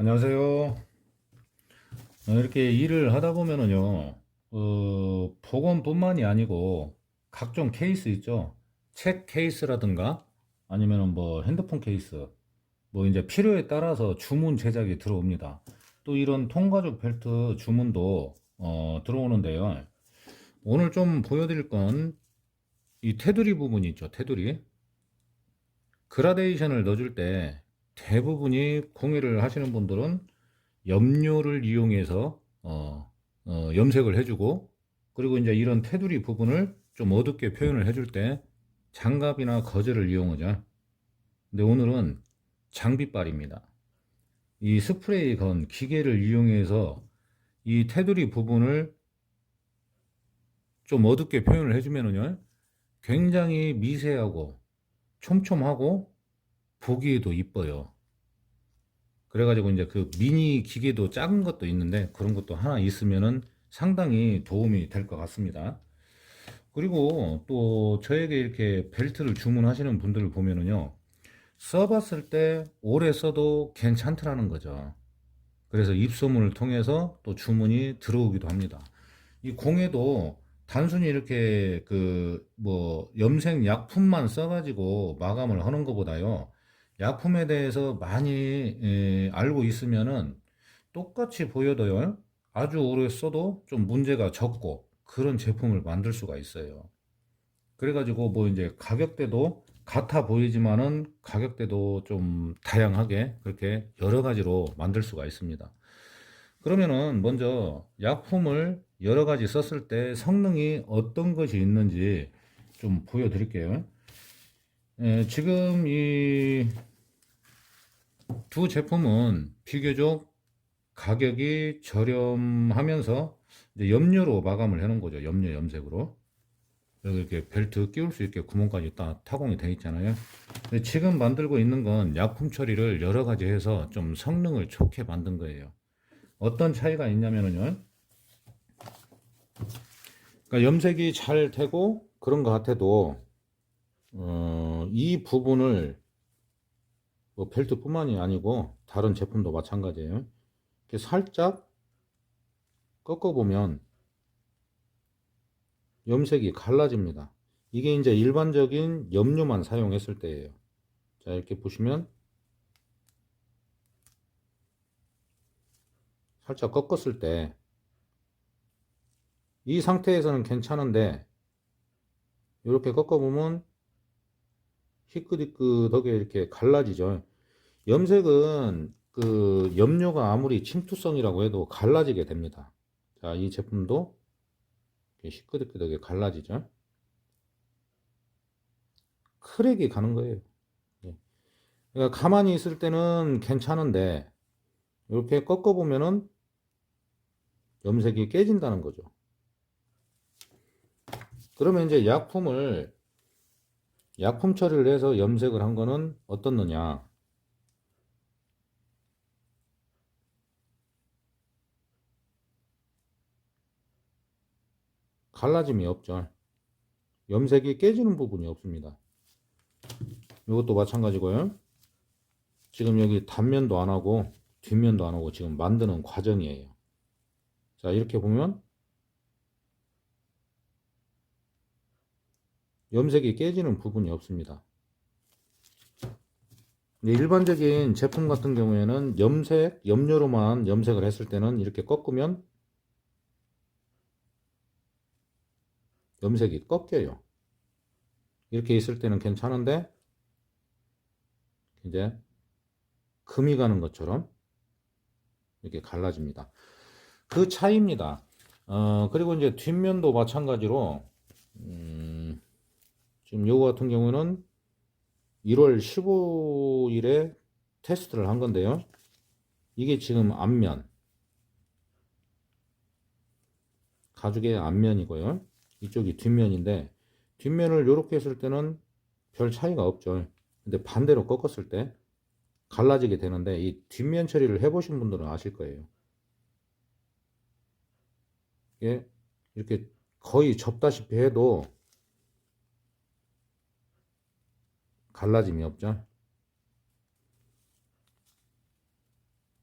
안녕하세요. 이렇게 일을 하다 보면은요, 복원뿐만이 아니고 각종 케이스 있죠. 책 케이스라든가 아니면은 뭐 핸드폰 케이스, 뭐 이제 필요에 따라서 주문 제작이 들어옵니다. 또 이런 통가죽 벨트 주문도 들어오는데요. 오늘 좀 보여드릴 건 이 테두리 부분이 있죠. 테두리. 그라데이션을 넣어줄 때 대부분이 공예를 하시는 분들은 염료를 이용해서 염색을 해주고, 그리고 이제 이런 테두리 부분을 좀 어둡게 표현을 해줄 때 장갑이나 거즈를 이용하죠. 근데 오늘은 장비빨입니다. 이 스프레이 건 기계를 이용해서 이 테두리 부분을 좀 어둡게 표현을 해주면은요, 굉장히 미세하고 촘촘하고 보기에도 이뻐요. 그래가지고 이제 그 미니 기계도 작은 것도 있는데 그런 것도 하나 있으면은 상당히 도움이 될 것 같습니다. 그리고 또 저에게 이렇게 벨트를 주문하시는 분들을 보면은요, 써봤을 때 오래 써도 괜찮더라는 거죠. 그래서 입소문을 통해서 또 주문이 들어오기도 합니다. 이 공예도 단순히 이렇게 그 뭐 염색 약품만 써가지고 마감을 하는 것보다요, 약품에 대해서 많이 알고 있으면은 똑같이 보여도요, 아주 오래 써도 좀 문제가 적고 그런 제품을 만들 수가 있어요. 그래가지고 뭐 이제 가격대도 같아 보이지만은 가격대도 좀 다양하게 그렇게 여러 가지로 만들 수가 있습니다. 그러면은 먼저 약품을 여러 가지 썼을 때 성능이 어떤 것이 있는지 좀 보여드릴게요. 지금 이 두 제품은 비교적 가격이 저렴하면서 이제 염료로 마감을 해놓은 거죠. 염료 염색으로. 여기 이렇게 벨트 끼울 수 있게 구멍까지 딱 타공이 되어 있잖아요. 근데 지금 만들고 있는 건 약품 처리를 여러 가지 해서 좀 성능을 좋게 만든 거예요. 어떤 차이가 있냐면요. 그러니까 염색이 잘 되고 그런 것 같아도 이 부분을 뭐 벨트뿐만이 아니고 다른 제품도 마찬가지예요. 이렇게 살짝 꺾어보면 염색이 갈라집니다. 이게 이제 일반적인 염료만 사용했을 때예요. 자, 이렇게 보시면 살짝 꺾었을 때 이 상태에서는 괜찮은데 이렇게 꺾어보면 희끗희끗하게 이렇게 갈라지죠. 염색은 그 염료가 아무리 침투성이라고 해도 갈라지게 됩니다. 자, 이 제품도 이렇게 시끄럽게 갈라지죠. 크랙이 가는 거예요. 예. 그러니까 가만히 있을 때는 괜찮은데 이렇게 꺾어 보면은 염색이 깨진다는 거죠. 그러면 이제 약품 처리를 해서 염색을 한 거는 어떻느냐? 갈라짐이 없죠. 염색이 깨지는 부분이 없습니다. 이것도 마찬가지고요. 지금 여기 단면도 안 하고 뒷면도 안 하고 지금 만드는 과정이에요. 자, 이렇게 보면 염색이 깨지는 부분이 없습니다. 일반적인 제품 같은 경우에는 염료로만 염색을 했을 때는 이렇게 꺾으면 염색이 꺾여요. 이렇게 있을 때는 괜찮은데 이제 금이 가는 것처럼 이렇게 갈라집니다. 그 차이입니다. 그리고 이제 뒷면도 마찬가지로 지금 요거 같은 경우는 1월 15일에 테스트를 한 건데요. 이게 지금 앞면, 가죽의 앞면이고요. 이쪽이 뒷면인데 뒷면을 이렇게 했을 때는 별 차이가 없죠. 근데 반대로 꺾었을 때 갈라지게 되는데 이 뒷면 처리를 해보신 분들은 아실 거예요. 이게 이렇게 거의 접다시피 해도 갈라짐이 없죠.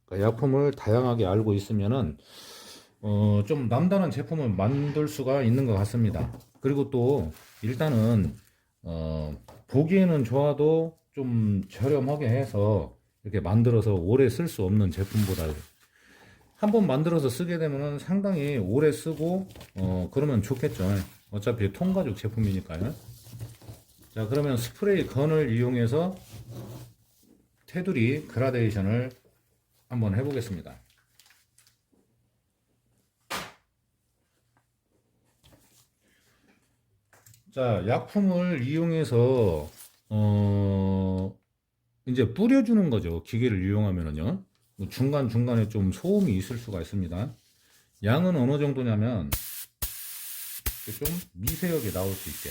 그러니까 약품을 다양하게 알고 있으면은 좀 남다른 제품을 만들 수가 있는 것 같습니다. 그리고 또 일단은 보기에는 좋아도 좀 저렴하게 해서 이렇게 만들어서 오래 쓸 수 없는 제품보다 한번 만들어서 쓰게 되면은 상당히 오래 쓰고 그러면 좋겠죠. 어차피 통가죽 제품이니까요. 자, 그러면 스프레이 건을 이용해서 테두리 그라데이션을 한번 해보겠습니다. 자, 약품을 이용해서 이제 뿌려주는 거죠. 기계를 이용하면은요. 뭐 중간중간에 좀 소음이 있을 수가 있습니다. 양은 어느 정도냐면 좀 미세하게 나올 수 있게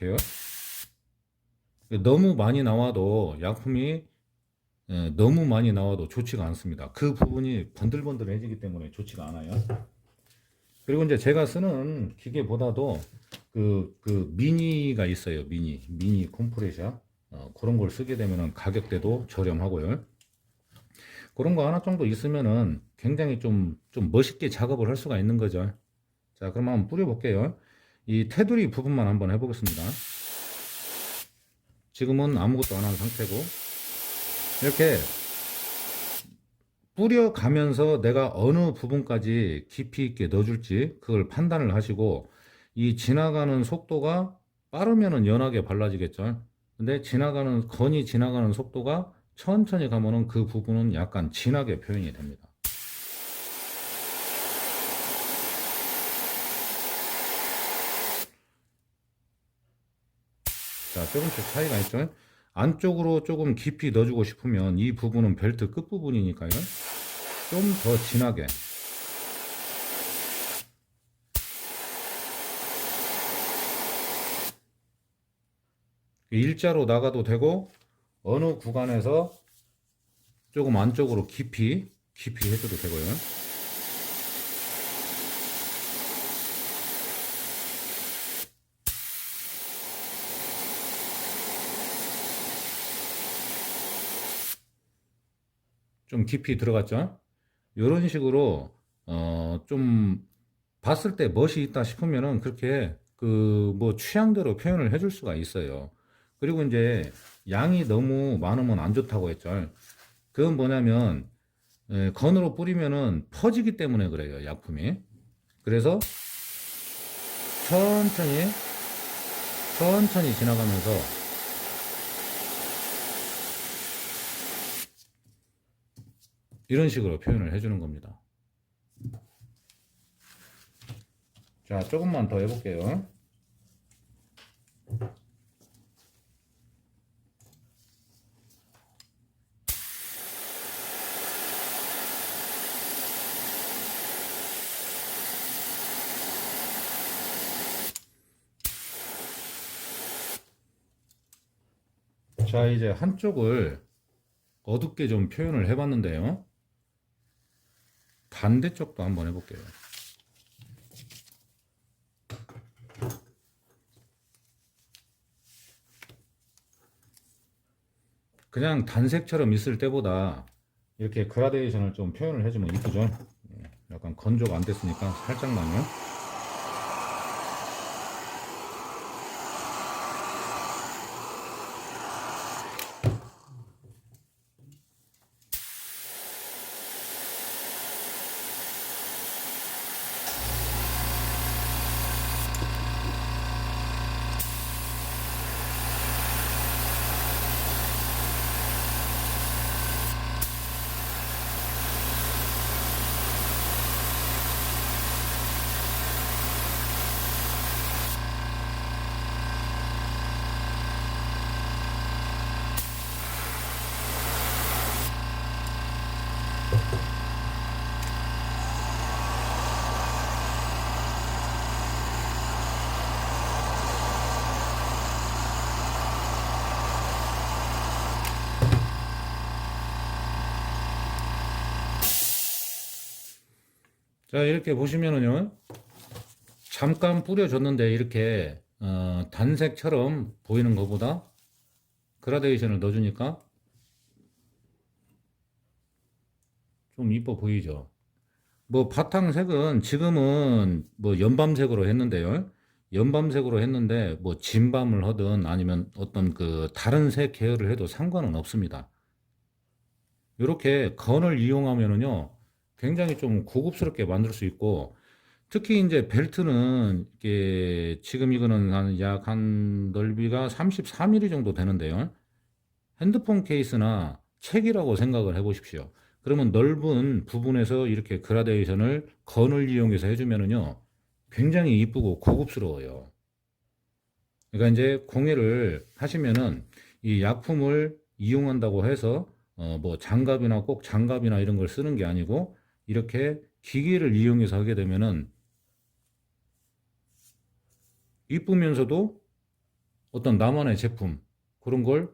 이렇게요. 너무 많이 나와도 약품이 너무 많이 나와도 좋지가 않습니다. 그 부분이 번들번들해지기 때문에 좋지가 않아요. 그리고 이제 제가 쓰는 기계보다도 그 미니가 있어요. 미니 컴프레셔. 그런 걸 쓰게 되면은 가격대도 저렴하고요. 그런 거 하나 정도 있으면은 굉장히 좀 멋있게 작업을 할 수가 있는 거죠. 자, 그럼 한번 뿌려볼게요. 이 테두리 부분만 한번 해보겠습니다. 지금은 아무것도 안 한 상태고, 이렇게 뿌려가면서 내가 어느 부분까지 깊이 있게 넣어줄지 그걸 판단을 하시고, 이 지나가는 속도가 빠르면은 연하게 발라지겠죠. 근데 건이 지나가는 속도가 천천히 가면은 그 부분은 약간 진하게 표현이 됩니다. 자, 조금씩 차이가 있죠. 안쪽으로 조금 깊이 넣어주고 싶으면 이 부분은 벨트 끝부분이니까요. 좀 더 진하게. 일자로 나가도 되고, 어느 구간에서 조금 안쪽으로 깊이 해줘도 되고요. 좀 깊이 들어갔죠? 이런 식으로 좀 봤을 때 멋이 있다 싶으면은 그렇게 그 뭐 취향대로 표현을 해줄 수가 있어요. 그리고 이제 양이 너무 많으면 안 좋다고 했죠. 그건 뭐냐면 건으로 뿌리면은 퍼지기 때문에 그래요, 약품이. 그래서 천천히 천천히 지나가면서 이런 식으로 표현을 해주는 겁니다. 자, 조금만 더 해볼게요. 자, 이제 한쪽을 어둡게 좀 표현을 해봤는데요. 반대쪽도 한번 해볼게요. 그냥 단색처럼 있을 때보다 이렇게 그라데이션을 좀 표현을 해주면 이쁘죠. 약간 건조가 안 됐으니까 살짝만요. 자, 이렇게 보시면은요. 잠깐 뿌려줬는데 이렇게 단색처럼 보이는 것보다 그라데이션을 넣어주니까 좀 이뻐 보이죠. 뭐 바탕색은 지금은 뭐 연밤색으로 했는데요. 연밤색으로 했는데 뭐 진밤을 하든 아니면 어떤 그 다른 색 계열을 해도 상관은 없습니다. 이렇게 건을 이용하면은요, 굉장히 좀 고급스럽게 만들 수 있고, 특히 이제 벨트는 이게 지금 이거는 한 약 한 넓이가 33mm 정도 되는데요. 핸드폰 케이스나 책이라고 생각을 해 보십시오. 그러면 넓은 부분에서 이렇게 그라데이션을 건을 이용해서 해주면은요, 굉장히 이쁘고 고급스러워요. 그러니까 이제 공예를 하시면은 이 약품을 이용한다고 해서 뭐 장갑이나 꼭 장갑이나 이런 걸 쓰는 게 아니고 이렇게 기계를 이용해서 하게 되면은 이쁘면서도 어떤 나만의 제품 그런 걸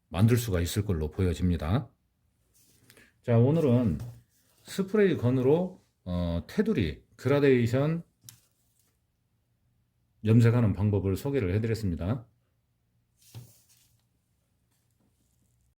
만들 수가 있을 걸로 보여집니다. 자, 오늘은 스프레이 건으로 테두리 그라데이션 염색하는 방법을 소개를 해드렸습니다.